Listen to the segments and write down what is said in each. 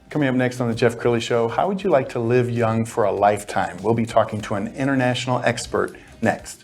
Coming up next on the Jeff Crilley Show, how would you like to live young for a lifetime? We'll be talking to an international expert next.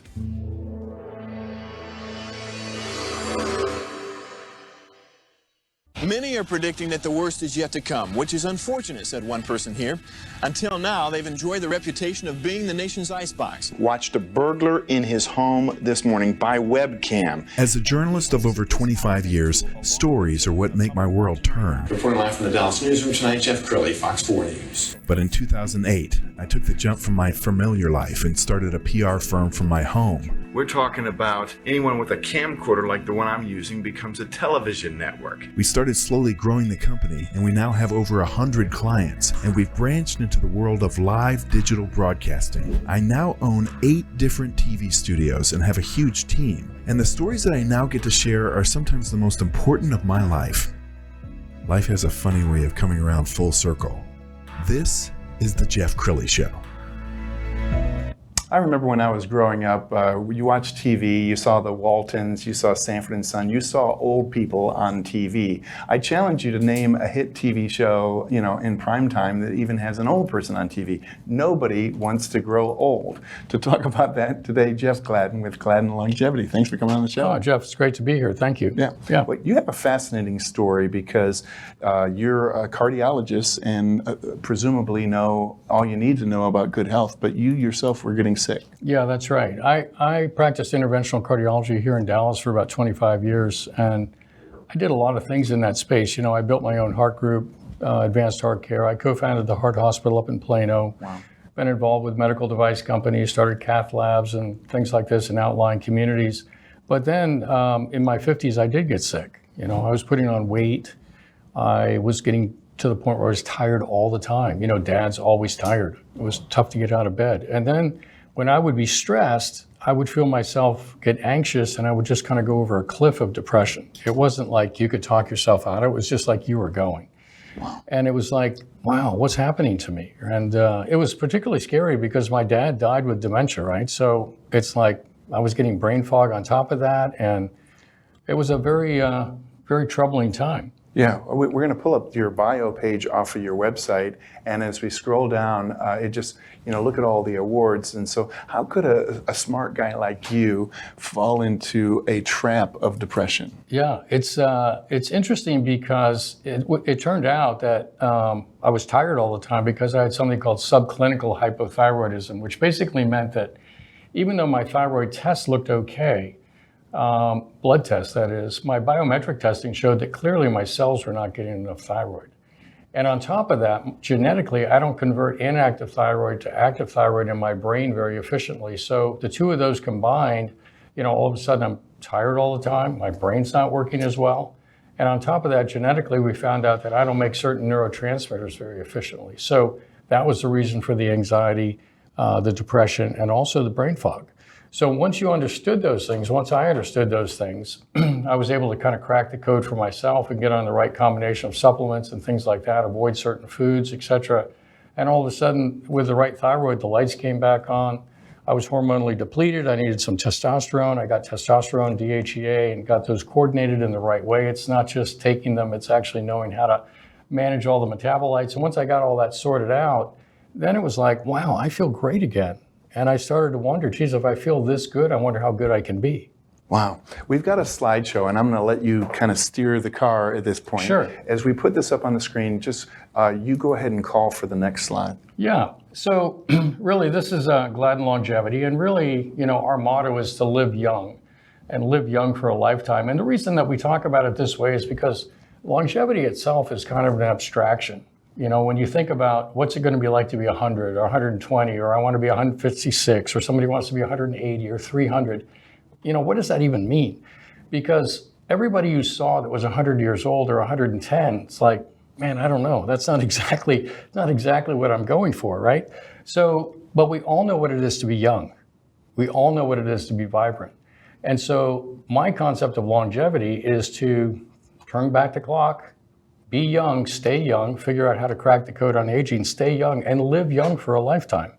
Many are predicting that the worst is yet to come, which is unfortunate, said one person here. Until now, they've enjoyed the reputation of being the nation's icebox. Watched a burglar in his home this morning by webcam. As a journalist of over 25 years, stories are what make my world turn. Reporting live from the Dallas newsroom tonight, Jeff Crilley, Fox 4 News. But in 2008, I took the jump from my familiar life and started a PR firm from my home. We're talking about anyone with a camcorder like the one I'm using becomes a television network. We started slowly growing the company, and we now have over 100 clients, and we've branched into the world of live digital broadcasting. I now own 8 different TV studios and have a huge team, and the stories that I now get to share are sometimes the most important of my life. Life has a funny way of coming around full circle. This is the Jeff Crilley Show. I remember when I was growing up, you watched TV, you saw the Waltons, you saw Sanford Son, you saw old people on TV. I challenge you to name a hit TV show, in prime time that even has an old person on TV. Nobody wants to grow old. To talk about that today, Jeff Gladden with Gladden Longevity. Thanks for coming on the show. Oh, Jeff, it's great to be here. Thank you. Yeah. Well, you have a fascinating story because you're a cardiologist and presumably know all you need to know about good health, but you yourself were getting sick. Yeah, that's right. I practiced interventional cardiology here in Dallas for about 25 years, and I did a lot of things in that space. I built my own heart group, Advanced Heart Care. I co-founded the Heart Hospital up in Plano. Wow. Been involved with medical device companies, started cath labs and things like this in outlying communities. But then in my 50s, I did get sick. I was putting on weight. I was getting to the point where I was tired all the time. Dad's always tired. It was tough to get out of bed. And then when I would be stressed, I would feel myself get anxious and I would just kind of go over a cliff of depression. It wasn't like you could talk yourself out. It was just like you were going. Wow. And it was like, wow, what's happening to me? And it was particularly scary because my dad died with dementia, right? So it's like I was getting brain fog on top of that. And it was a very, very troubling time. Yeah, we're going to pull up your bio page off of your website, and as we scroll down, it just, look at all the awards. And so how could a smart guy like you fall into a trap of depression? Yeah, it's interesting because it turned out that I was tired all the time because I had something called subclinical hypothyroidism, which basically meant that even though my thyroid test looked okay, blood test that is, my biometric testing showed that clearly my cells were not getting enough thyroid. And on top of that, genetically, I don't convert inactive thyroid to active thyroid in my brain very efficiently. So the two of those combined, all of a sudden I'm tired all the time, my brain's not working as well. And on top of that, genetically, we found out that I don't make certain neurotransmitters very efficiently. So that was the reason for the anxiety, the depression, and also the brain fog. So once I understood those things, I was able to kind of crack the code for myself and get on the right combination of supplements and things like that, avoid certain foods, etc. And all of a sudden, with the right thyroid, the lights came back on. I was hormonally depleted. I needed some testosterone. I got testosterone, DHEA, and got those coordinated in the right way. It's not just taking them, it's actually knowing how to manage all the metabolites. And once I got all that sorted out, then it was like, wow, I feel great again. And I started to wonder, geez, if I feel this good, I wonder how good I can be. Wow. We've got a slideshow, and I'm going to let you kind of steer the car at this point. Sure. As we put this up on the screen, just you go ahead and call for the next slide. Yeah. So really, this is Gladden Longevity. And really, our motto is to live young and live young for a lifetime. And the reason that we talk about it this way is because longevity itself is kind of an abstraction. When you think about what's it going to be like to be 100 or 120, or I want to be 156, or somebody wants to be 180 or 300, what does that even mean? Because everybody you saw that was 100 years old or 110, it's like, man, I don't know. That's not exactly what I'm going for, right? So, but we all know what it is to be young. We all know what it is to be vibrant. And so my concept of longevity is to turn back the clock, be young, stay young, figure out how to crack the code on aging, stay young, and live young for a lifetime.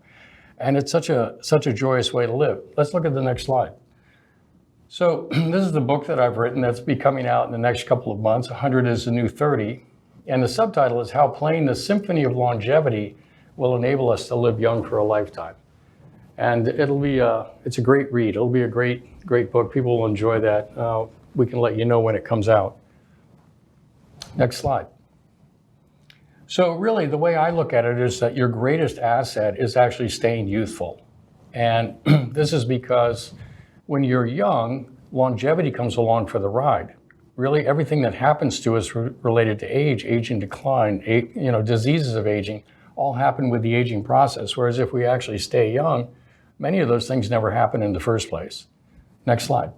And it's such a joyous way to live. Let's look at the next slide. So this is the book that I've written that's be coming out in the next couple of months, 100 is the New 30. And the subtitle is How Playing the Symphony of Longevity Will Enable Us to Live Young for a Lifetime. And it's a great read. It'll be a great book. People will enjoy that. We can let you know when it comes out. Next slide. So really, the way I look at it is that your greatest asset is actually staying youthful. And this is because when you're young, longevity comes along for the ride. Really, everything that happens to us related to age, aging decline, diseases of aging, all happen with the aging process. Whereas if we actually stay young, many of those things never happen in the first place. Next slide.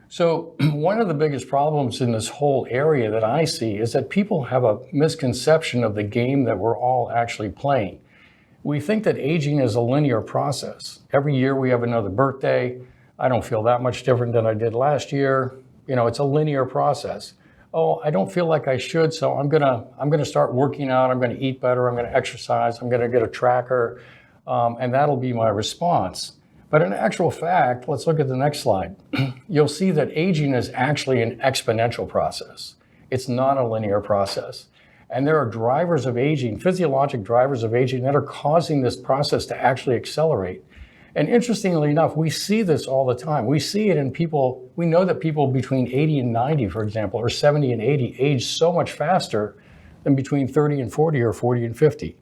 So one of the biggest problems in this whole area that I see is that people have a misconception of the game that we're all actually playing. We think that aging is a linear process. Every year we have another birthday. I don't feel that much different than I did last year. It's a linear process. Oh, I don't feel like I should, so I'm gonna start working out. I'm gonna eat better. I'm gonna exercise. I'm gonna get a tracker, and that'll be my response. But in actual fact, let's look at the next slide. You'll see that aging is actually an exponential process. It's not a linear process. And there are drivers of aging, physiologic drivers of aging, that are causing this process to actually accelerate. And interestingly enough, we see this all the time. We see it in people. We know that people between 80 and 90, for example, or 70 and 80 age so much faster than between 30 and 40 or 40 and 50.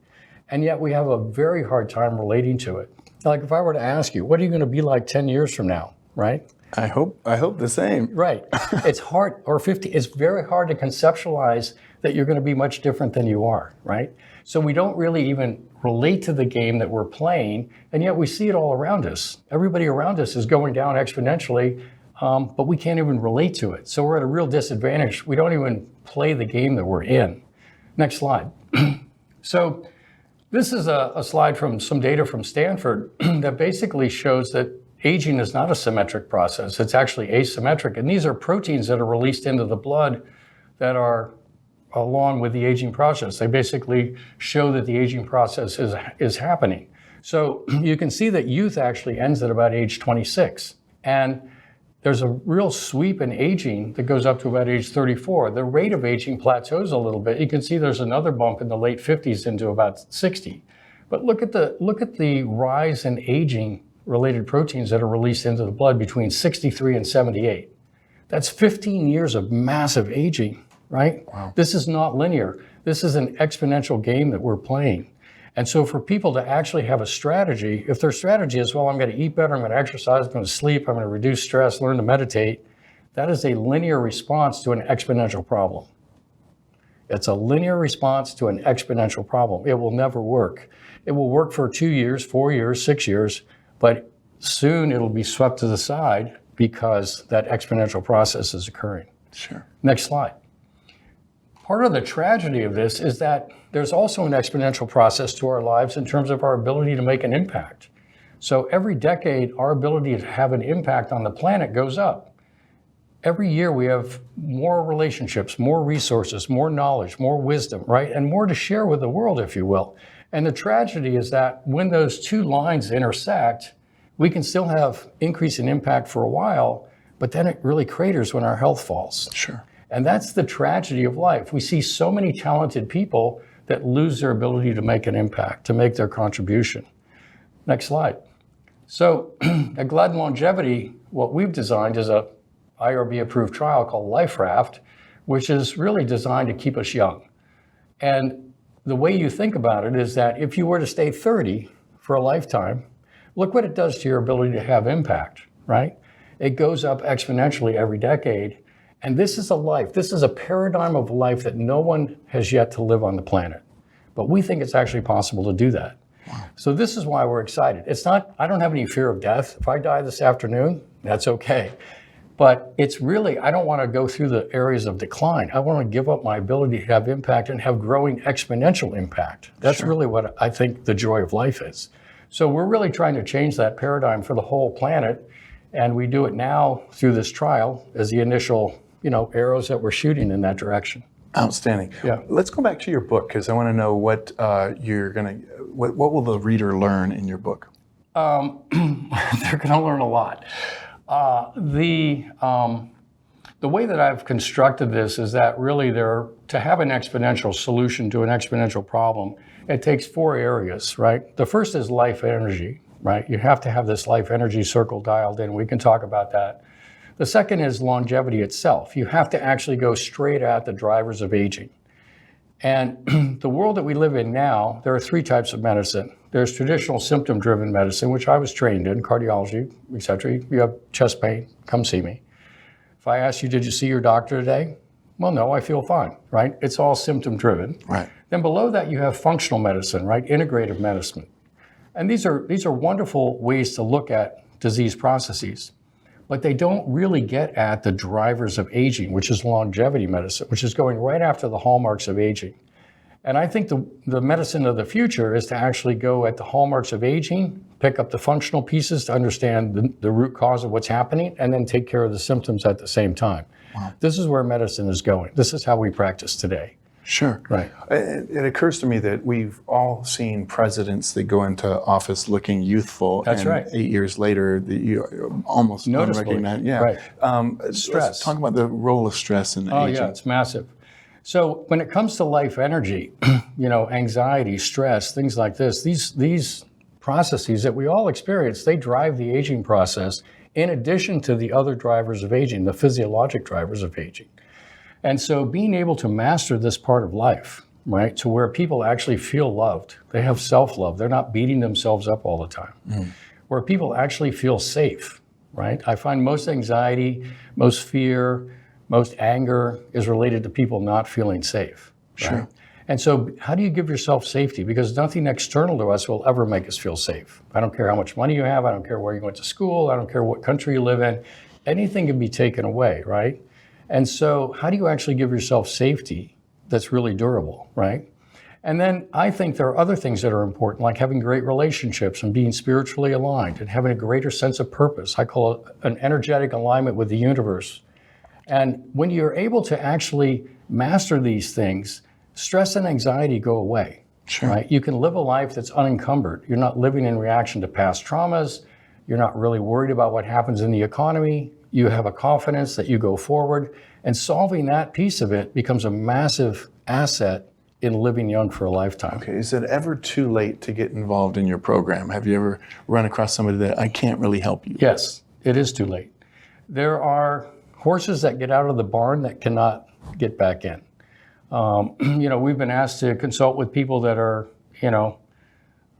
And yet we have a very hard time relating to it. Like if I were to ask you, what are you going to be like 10 years from now, right? I hope the same. Right. It's hard, or 50, it's very hard to conceptualize that you're going to be much different than you are, right? So we don't really even relate to the game that we're playing, and yet we see it all around us. Everybody around us is going down exponentially, but we can't even relate to it. So we're at a real disadvantage. We don't even play the game that we're in. Next slide. So this is a slide from some data from Stanford that basically shows that aging is not a symmetric process. It's actually asymmetric. And these are proteins that are released into the blood that are along with the aging process. They basically show that the aging process is happening. So you can see that youth actually ends at about age 26. And there's a real sweep in aging that goes up to about age 34. The rate of aging plateaus a little bit. You can see there's another bump in the late 50s into about 60. But look at the rise in aging related proteins that are released into the blood between 63 and 78. That's 15 years of massive aging, right? Wow. This is not linear. This is an exponential game that we're playing. And so for people to actually have a strategy, if their strategy is, well, I'm going to eat better, I'm going to exercise, I'm going to sleep, I'm going to reduce stress, learn to meditate, that is a linear response to an exponential problem. It's a linear response to an exponential problem. It will never work. It will work for 2 years, 4 years, 6 years, but soon it'll be swept to the side because that exponential process is occurring. Sure. Next slide. Part of the tragedy of this is that there's also an exponential process to our lives in terms of our ability to make an impact. So every decade, our ability to have an impact on the planet goes up. Every year we have more relationships, more resources, more knowledge, more wisdom, right? And more to share with the world, if you will. And the tragedy is that when those two lines intersect, we can still have increase in impact for a while, but then it really craters when our health falls. Sure. And that's the tragedy of life. We see so many talented people that lose their ability to make an impact, to make their contribution. Next slide. So at Gladden Longevity, what we've designed is a IRB-approved trial called Life Raft, which is really designed to keep us young. And the way you think about it is that if you were to stay 30 for a lifetime, look what it does to your ability to have impact, right? It goes up exponentially every decade. And this is a life, this is a paradigm of life that no one has yet to live on the planet. But we think it's actually possible to do that. Wow. So this is why we're excited. It's not, I don't have any fear of death. If I die this afternoon, that's okay. But it's really, I don't want to go through the areas of decline. I want to give up my ability to have impact and have growing exponential impact. That's Sure. really what I think the joy of life is. So we're really trying to change that paradigm for the whole planet. And we do it now through this trial as the initial arrows that we're shooting in that direction. Outstanding. Yeah. Let's go back to your book because I want to know what what will the reader learn in your book? They're going to learn a lot. the way that I've constructed this is that really to have an exponential solution to an exponential problem, it takes 4 areas, right? The first is life energy, right? You have to have this life energy circle dialed in. We can talk about that. The second is longevity itself. You have to actually go straight at the drivers of aging. And the world that we live in now, there are 3 types of medicine. There's traditional symptom-driven medicine, which I was trained in, cardiology, etc. You have chest pain, come see me. If I ask you, did you see your doctor today? Well, no, I feel fine, right? It's all symptom-driven. Right. Then below that, you have functional medicine, right? Integrative medicine. And these are wonderful ways to look at disease processes, but they don't really get at the drivers of aging, which is longevity medicine, which is going right after the hallmarks of aging. And I think the medicine of the future is to actually go at the hallmarks of aging, pick up the functional pieces to understand the root cause of what's happening, and then take care of the symptoms at the same time. Wow. This is where medicine is going. This is how we practice today. Sure. Right. It occurs to me that we've all seen presidents that go into office looking youthful. That's and right. 8 years later, you almost Noticeably. unrecognized. Yeah. Right. Stress. Let's talk about the role of stress in aging. Oh, yeah, it's massive. So when it comes to life energy, anxiety, stress, things like this, these processes that we all experience, they drive the aging process in addition to the other drivers of aging, the physiologic drivers of aging. And so being able to master this part of life, right, to where people actually feel loved, they have self-love, they're not beating themselves up all the time, where people actually feel safe, right? I find most anxiety, most fear, most anger is related to people not feeling safe. Right? Sure. And so how do you give yourself safety? Because nothing external to us will ever make us feel safe. I don't care how much money you have, I don't care where you went to school, I don't care what country you live in, anything can be taken away, right? And so how do you actually give yourself safety that's really durable, right? And then I think there are other things that are important, like having great relationships and being spiritually aligned and having a greater sense of purpose. I call it an energetic alignment with the universe. And when you're able to actually master these things, stress and anxiety go away, Sure. right? You can live a life that's unencumbered. You're not living in reaction to past traumas. You're not really worried about what happens in the economy. You have a confidence that you go forward, and solving that piece of it becomes a massive asset in living young for a lifetime. Okay, is it ever too late to get involved in your program? Have you ever run across somebody that I can't really help you? Yes, it is too late. There are horses that get out of the barn that cannot get back in. We've been asked to consult with people that are,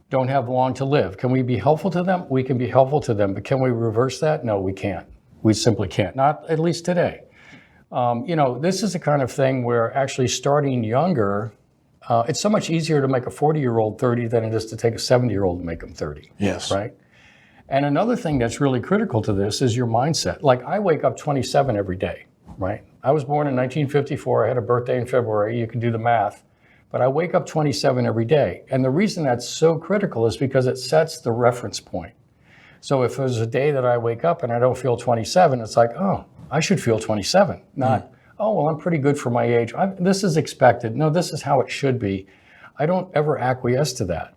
don't have long to live. Can we be helpful to them? We can be helpful to them, but can we reverse that? No, we can't. We simply can't, not at least today. This is the kind of thing where actually starting younger, it's so much easier to make a 40-year-old 30 than it is to take a 70-year-old and make them 30. Yes. Right? And another thing that's really critical to this is your mindset. Like I wake up 27 every day, right? I was born in 1954. I had a birthday in February. You can do the math. But I wake up 27 every day. And the reason that's so critical is because it sets the reference point. So if there's a day that I wake up and I don't feel 27, it's like, oh, I should feel 27. Not, oh, well, I'm pretty good for my age. This is expected. No, this is how it should be. I don't ever acquiesce to that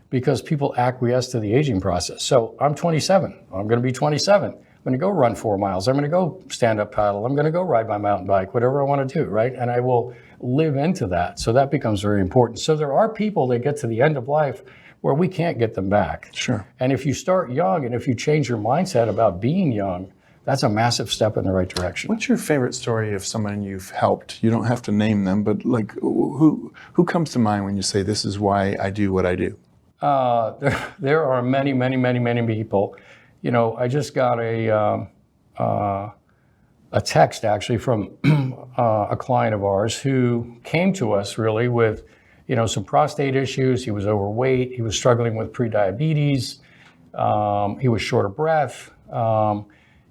because people acquiesce to the aging process. So I'm 27. I'm going to be 27. I'm going to go run 4 miles. I'm going to go stand up paddle. I'm going to go ride my mountain bike, whatever I want to do, right? And I will live into that. So that becomes very important. So there are people that get to the end of life where we can't get them back. Sure. And if you start young and if you change your mindset about being young, that's a massive step in the right direction. What's your favorite story of someone you've helped? You don't have to name them, but like who comes to mind when you say, this is why I do what I do? There are many, many, many, many people. I just got a text actually from a client of ours who came to us really with some prostate issues. He was overweight. He was struggling with prediabetes. He was short of breath.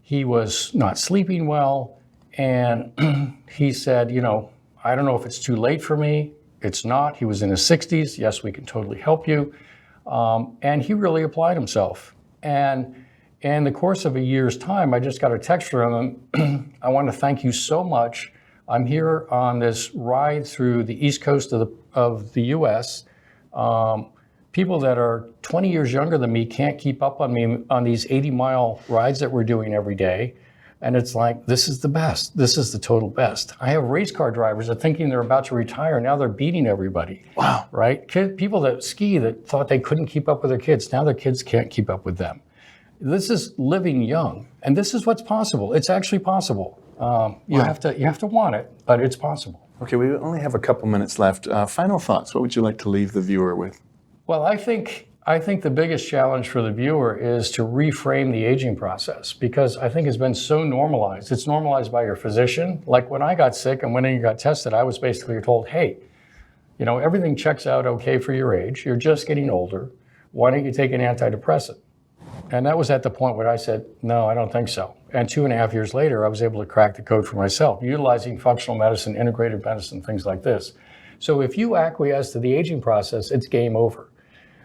He was not sleeping well. And he said, I don't know if it's too late for me. It's not. He was in his 60s. Yes, we can totally help you. And he really applied himself. And in the course of a year's time, I just got a text from him. I want to thank you so much. I'm here on this ride through the East Coast of the U.S. People that are 20 years younger than me can't keep up on me on these 80-mile rides that we're doing every day. And it's like, this is the best. This is the total best. I have race car drivers that thinking they're about to retire. Now they're beating everybody. Wow. Right? People that ski that thought they couldn't keep up with their kids. Now their kids can't keep up with them. This is living young. And this is what's possible. It's actually possible. You have to want it, but it's possible. Okay, we only have a couple minutes left. Final thoughts. What would you like to leave the viewer with? Well, I think the biggest challenge for the viewer is to reframe the aging process, because I think it's been so normalized. It's normalized by your physician. Like when I got sick and when I got tested, I was basically told, hey, everything checks out okay for your age. You're just getting older. Why don't you take an antidepressant? And that was at the point where I said, no, I don't think so. And 2.5 years later, I was able to crack the code for myself, utilizing functional medicine, integrative medicine, things like this. So if you acquiesce to the aging process, it's game over.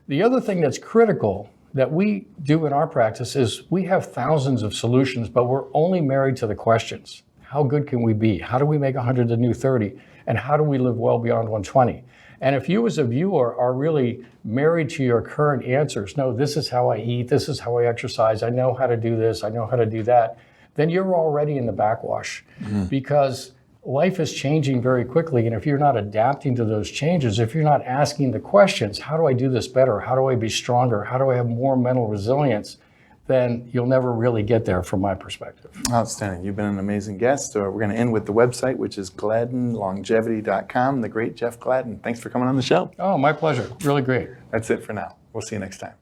The other thing that's critical that we do in our practice is we have thousands of solutions, but we're only married to the questions. How good can we be? How do we make 100 the new 30? And how do we live well beyond 120? And if you as a viewer are really married to your current answers, no, this is how I eat, this is how I exercise, I know how to do this, I know how to do that, then you're already in the backwash. Because life is changing very quickly, and if you're not adapting to those changes, if you're not asking the questions, how do I do this better? How do I be stronger? How do I have more mental resilience? Then you'll never really get there from my perspective. Outstanding. You've been an amazing guest. We're going to end with the website, which is gladdenlongevity.com. The great Jeff Gladden. Thanks for coming on the show. Oh, my pleasure. Really great. That's it for now. We'll see you next time.